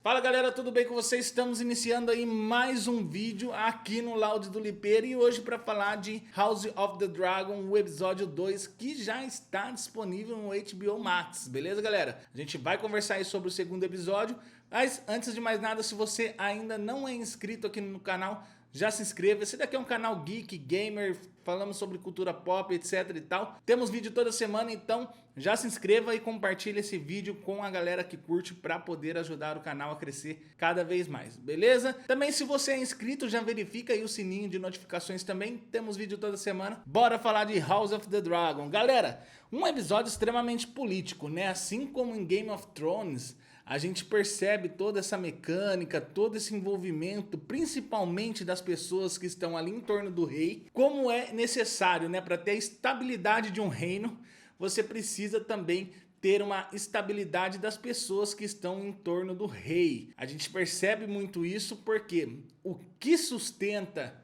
Fala galera, tudo bem com vocês? Estamos iniciando aí mais um vídeo aqui no Loud do Lipeira e hoje para falar de House of the Dragon, o episódio 2, que já está disponível no HBO Max, beleza galera? A gente vai conversar aí sobre o segundo episódio, mas antes de mais nada, se você ainda não é inscrito aqui no canal, já se inscreva. Esse daqui é um canal geek, gamer, falamos sobre cultura pop, etc e tal. Temos vídeo toda semana, então já se inscreva e compartilhe esse vídeo com a galera que curte para poder ajudar o canal a crescer cada vez mais, beleza? Também se você é inscrito, já verifica aí o sininho de notificações também. Temos vídeo toda semana. Bora falar de House of the Dragon. Galera, um episódio extremamente político, né? Assim como em Game of Thrones, a gente percebe toda essa mecânica, todo esse envolvimento, principalmente das pessoas que estão ali em torno do rei. Como é necessário, né, para ter a estabilidade de um reino, você precisa também ter uma estabilidade das pessoas que estão em torno do rei. A gente percebe muito isso porque o que sustenta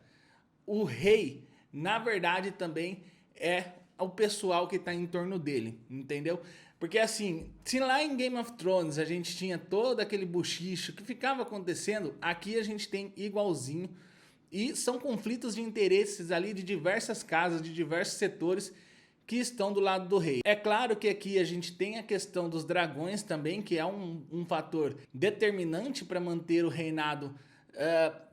o rei, na verdade, também é o pessoal que está em torno dele, entendeu? Porque assim, se lá em Game of Thrones a gente tinha todo aquele buchicho que ficava acontecendo, aqui a gente tem igualzinho. E são conflitos de interesses ali de diversas casas, de diversos setores que estão do lado do rei. É claro que aqui a gente tem a questão dos dragões também, que é um fator determinante para manter o reinado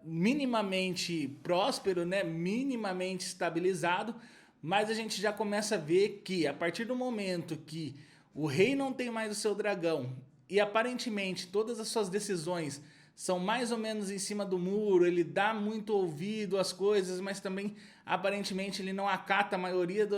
minimamente próspero, né? Minimamente estabilizado. Mas a gente já começa a ver que a partir do momento que o rei não tem mais o seu dragão e aparentemente todas as suas decisões são mais ou menos em cima do muro, ele dá muito ouvido às coisas, mas também aparentemente ele não acata a maioria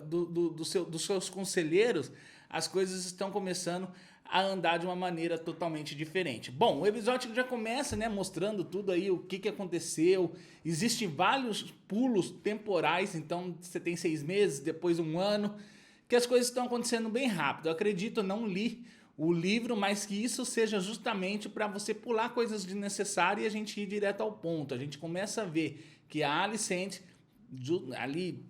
dos seus conselheiros, as coisas estão começando a andar de uma maneira totalmente diferente. Bom, o episódio já começa, né, mostrando tudo aí, o que aconteceu. Existem vários pulos temporais, então você tem 6 meses, depois um ano, que as coisas estão acontecendo bem rápido. Eu acredito, eu não li o livro, mas que isso seja justamente para você pular coisas desnecessárias e a gente ir direto ao ponto. A gente começa a ver que a Alicent, ali,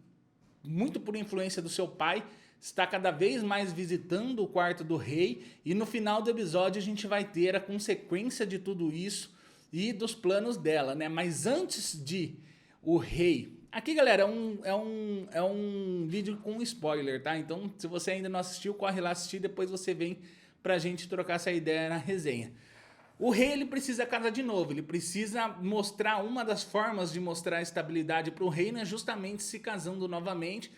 muito por influência do seu pai, está cada vez mais visitando o quarto do rei e no final do episódio a gente vai ter a consequência de tudo isso e dos planos dela, né? Mas antes de o rei... Aqui, galera, é um vídeo com spoiler, tá? Então, se você ainda não assistiu, corre lá assistir, depois você vem pra gente trocar essa ideia na resenha. O rei, ele precisa casar de novo, ele precisa mostrar, uma das formas de mostrar estabilidade para o reino é justamente se casando novamente,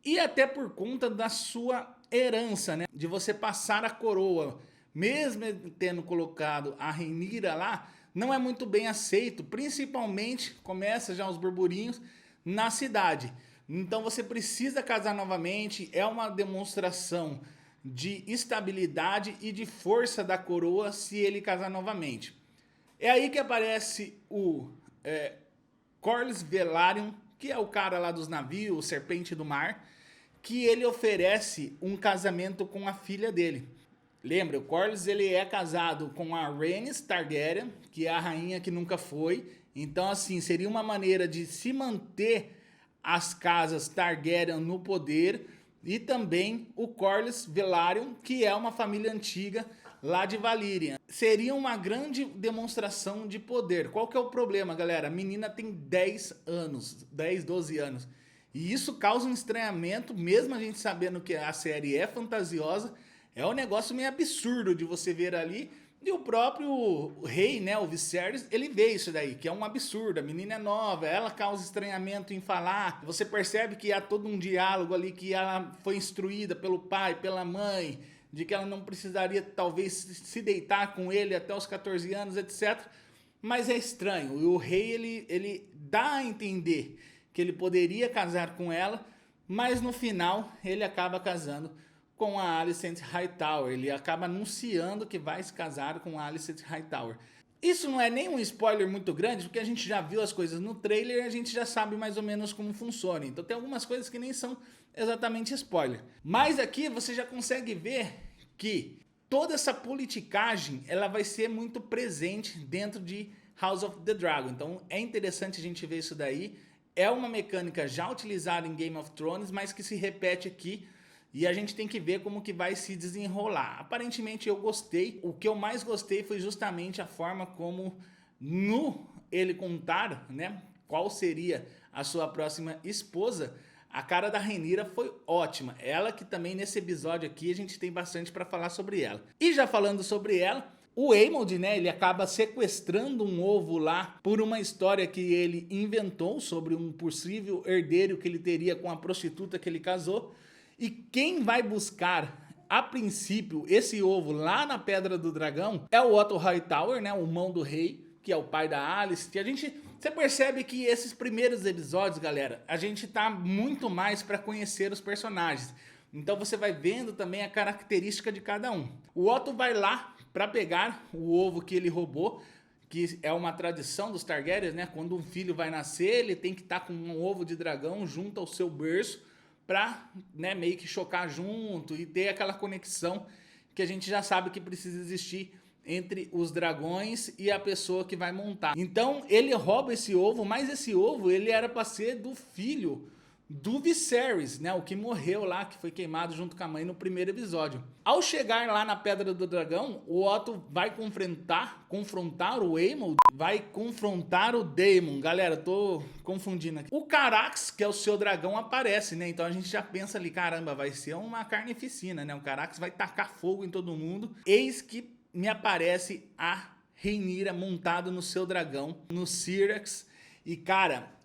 e até por conta da sua herança, né? De você passar a coroa, mesmo tendo colocado a Rhaenyra lá, não é muito bem aceito, principalmente, começa já os burburinhos, na cidade. Então você precisa casar novamente, é uma demonstração de estabilidade e de força da coroa se ele casar novamente. É aí que aparece o Corlys Velaryon, que é o cara lá dos navios, o Serpente do Mar, que ele oferece um casamento com a filha dele. Lembra, o Corlys, ele é casado com a Rhaenys Targaryen, que é a rainha que nunca foi. Então, assim, seria uma maneira de se manter as casas Targaryen no poder. E também o Corlys Velaryon, que é uma família antiga lá de Valyrian. Seria uma grande demonstração de poder. Qual que é o problema, galera? A menina tem 10 anos, 10, 12 anos. E isso causa um estranhamento, mesmo a gente sabendo que a série é fantasiosa. É um negócio meio absurdo de você ver ali. E o próprio rei, né, o Viserys, ele vê isso daí, que é um absurdo. A menina é nova, ela causa estranhamento em falar. Você percebe que há todo um diálogo ali, que ela foi instruída pelo pai, pela mãe, de que ela não precisaria talvez se deitar com ele até os 14 anos, etc. Mas é estranho. E o rei, ele dá a entender que ele poderia casar com ela, mas no final ele acaba casando com a Alicent Hightower. Ele acaba anunciando que vai se casar com a Alicent Hightower. Isso não é nem um spoiler muito grande, porque a gente já viu as coisas no trailer e a gente já sabe mais ou menos como funciona. Então tem algumas coisas que nem são exatamente spoiler. Mas aqui você já consegue ver que toda essa politicagem, ela vai ser muito presente dentro de House of the Dragon. Então é interessante a gente ver isso daí. É uma mecânica já utilizada em Game of Thrones, mas que se repete aqui. e a gente tem que ver como que vai se desenrolar. Aparentemente eu gostei. O que eu mais gostei foi justamente a forma como ele contar, né, qual seria a sua próxima esposa. A cara da Rhaenyra foi ótima. Ela que também nesse episódio aqui a gente tem bastante para falar sobre ela. E já falando sobre ela, o Aemond, né, ele acaba sequestrando um ovo lá por uma história que ele inventou sobre um possível herdeiro que ele teria com a prostituta que ele casou. E quem vai buscar, a princípio, esse ovo lá na Pedra do Dragão é o Otto Hightower, né, o Mão do Rei, que é o pai da Alice. Você percebe que esses primeiros episódios, galera, a gente tá muito mais para conhecer os personagens. Então você vai vendo também a característica de cada um. O Otto vai lá para pegar o ovo que ele roubou, que é uma tradição dos Targaryens, né? Quando um filho vai nascer, ele tem que estar com um ovo de dragão junto ao seu berço para, né, meio que chocar junto e ter aquela conexão que a gente já sabe que precisa existir entre os dragões e a pessoa que vai montar. Então ele rouba esse ovo, mas esse ovo ele era para ser do filho do Viserys, né, o que morreu lá, que foi queimado junto com a mãe no primeiro episódio. Ao chegar lá na Pedra do Dragão, o Otto vai confrontar o Aemond, vai confrontar o Daemon. Galera, tô confundindo aqui. O Caraxes, que é o seu dragão, aparece, né? Então a gente já pensa ali, caramba, vai ser uma carnificina, né? O Caraxes vai tacar fogo em todo mundo. Eis que me aparece a Rhaenyra montado no seu dragão, no Syrax. E cara,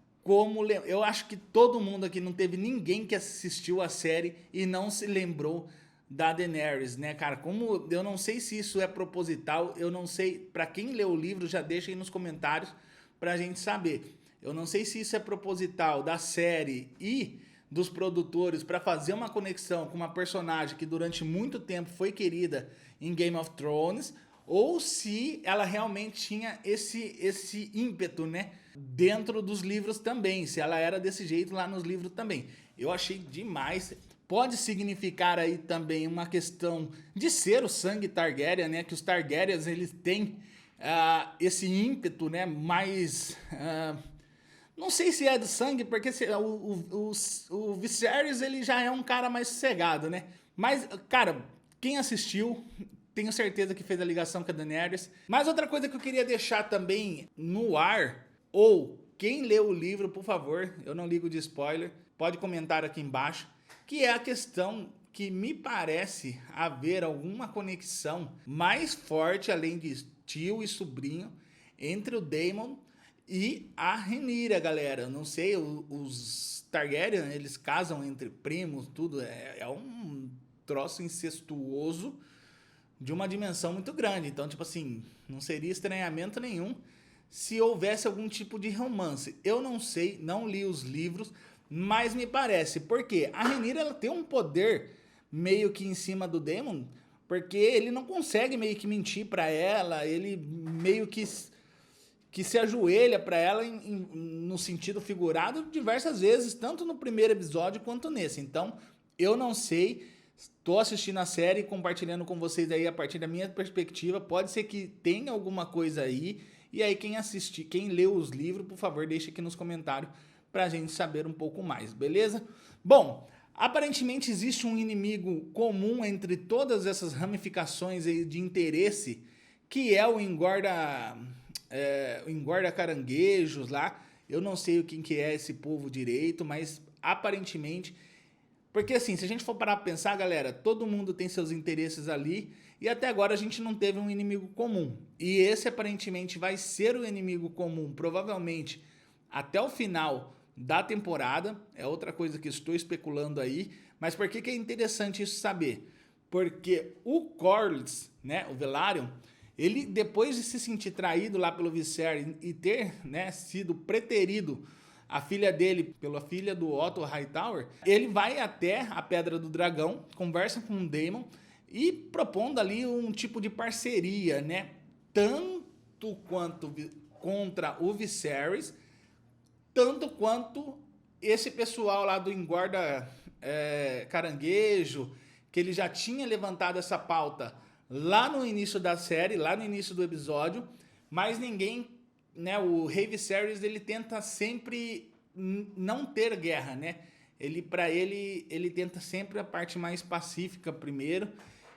eu acho que todo mundo aqui, não teve ninguém que assistiu a série e não se lembrou da Daenerys, né, cara? Como eu não sei se isso é proposital, eu não sei, para quem leu o livro já deixa aí nos comentários pra gente saber. Eu não sei se isso é proposital da série e dos produtores para fazer uma conexão com uma personagem que durante muito tempo foi querida em Game of Thrones, ou se ela realmente tinha esse ímpeto, né, dentro dos livros também, se ela era desse jeito lá nos livros também. Eu achei demais. Pode significar aí também uma questão de ser o sangue Targaryen, né, que os Targaryens eles têm esse ímpeto, né, mais... não sei se é do sangue, porque o Viserys ele já é um cara mais sossegado, né? Mas, cara, quem assistiu, tenho certeza que fez a ligação com a Daenerys. Mas outra coisa que eu queria deixar também no ar, ou quem leu o livro, por favor, eu não ligo de spoiler, pode comentar aqui embaixo, que é a questão que me parece haver alguma conexão mais forte, além de tio e sobrinho, entre o Daemon e a Rhaenyra, galera. Não sei, os Targaryen, eles casam entre primos, tudo. É um troço incestuoso de uma dimensão muito grande. Então, tipo assim, não seria estranhamento nenhum se houvesse algum tipo de romance. Eu não sei, não li os livros, mas me parece. Porque a Rhaenyra, ela tem um poder meio que em cima do Daemon, porque ele não consegue meio que mentir pra ela, ele meio que se ajoelha para ela no sentido figurado diversas vezes, tanto no primeiro episódio quanto nesse. Então, eu não sei, estou assistindo a série e compartilhando com vocês aí a partir da minha perspectiva. Pode ser que tenha alguma coisa aí. E aí, quem leu os livros, por favor, deixe aqui nos comentários para a gente saber um pouco mais, beleza? Bom, aparentemente existe um inimigo comum entre todas essas ramificações aí de interesse, que é o engorda caranguejos lá. Eu não sei o que é esse povo direito, mas aparentemente... Porque assim, se a gente for parar pra pensar, galera, todo mundo tem seus interesses ali e até agora a gente não teve um inimigo comum. E esse aparentemente vai ser o inimigo comum, provavelmente até o final da temporada. É outra coisa que estou especulando aí. Mas por que é interessante isso saber? Porque o Corlys, né, o Velaryon, ele, depois de se sentir traído lá pelo Viserys e ter, né, sido preterido a filha dele pela filha do Otto Hightower, ele vai até a Pedra do Dragão, conversa com o Daemon e propondo ali um tipo de parceria, né? Tanto quanto contra o Viserys, tanto quanto esse pessoal lá do engorda caranguejo, que ele já tinha levantado essa pauta lá no início da série, lá no início do episódio, mas ninguém, né, o Rei Viserys, ele tenta sempre não ter guerra, né? ele tenta sempre a parte mais pacífica primeiro,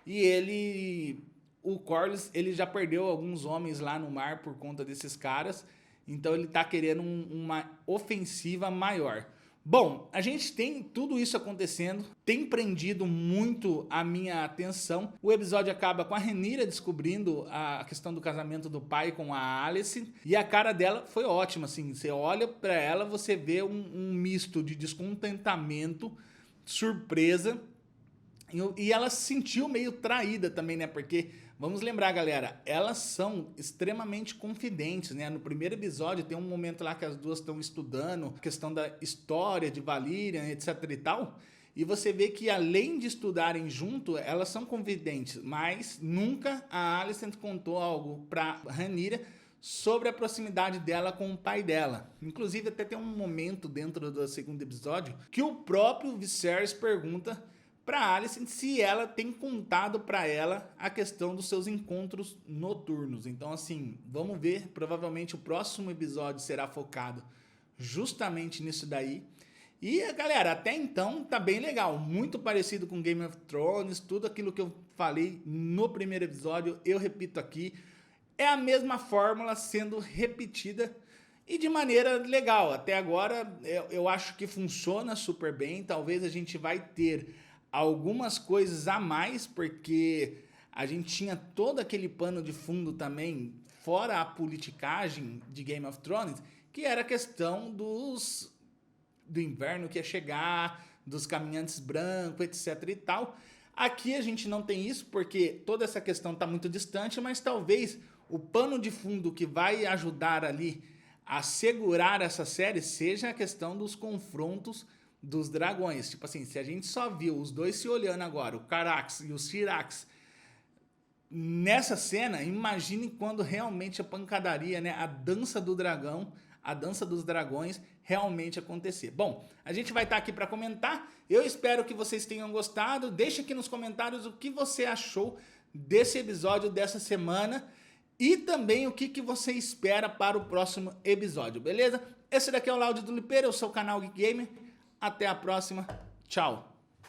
e o Corlys, ele já perdeu alguns homens lá no mar por conta desses caras, então ele tá querendo uma ofensiva maior. Bom, a gente tem tudo isso acontecendo, tem prendido muito a minha atenção. O episódio acaba com a Rhaenyra descobrindo a questão do casamento do pai com a Alicent, e a cara dela foi ótima, assim, você olha pra ela, você vê um misto de descontentamento, surpresa, e ela se sentiu meio traída também, né? Porque, vamos lembrar, galera, elas são extremamente confidentes, né? No primeiro episódio tem um momento lá que as duas estão estudando a questão da história de Valyrian, etc e tal. E você vê que além de estudarem junto, elas são confidentes. Mas nunca a Alicent contou algo pra Rhaenyra sobre a proximidade dela com o pai dela. Inclusive até tem um momento dentro do segundo episódio que o próprio Viserys pergunta para Alicent se ela tem contado para ela a questão dos seus encontros noturnos. Então assim, vamos ver, provavelmente o próximo episódio será focado justamente nisso daí. E galera, até então tá bem legal, muito parecido com Game of Thrones, tudo aquilo que eu falei no primeiro episódio, eu repito aqui, é a mesma fórmula sendo repetida e de maneira legal. Até agora eu acho que funciona super bem, talvez a gente vai ter algumas coisas a mais, porque a gente tinha todo aquele pano de fundo também, fora a politicagem de Game of Thrones, que era a questão do inverno que ia chegar, dos caminhantes brancos, etc e tal. Aqui a gente não tem isso, porque toda essa questão está muito distante, mas talvez o pano de fundo que vai ajudar ali a segurar essa série seja a questão dos confrontos dos dragões. Tipo assim, se a gente só viu os dois se olhando agora, o Carax e o Syrax, nessa cena, imagine quando realmente a pancadaria, né, a dança do dragão, a dança dos dragões realmente acontecer. Bom, a gente vai estar aqui para comentar, eu espero que vocês tenham gostado, deixa aqui nos comentários o que você achou desse episódio dessa semana e também o que você espera para o próximo episódio, beleza? Esse daqui é o Laude do Lipeira, eu sou o canal Geek Gamer. Até a próxima. Tchau.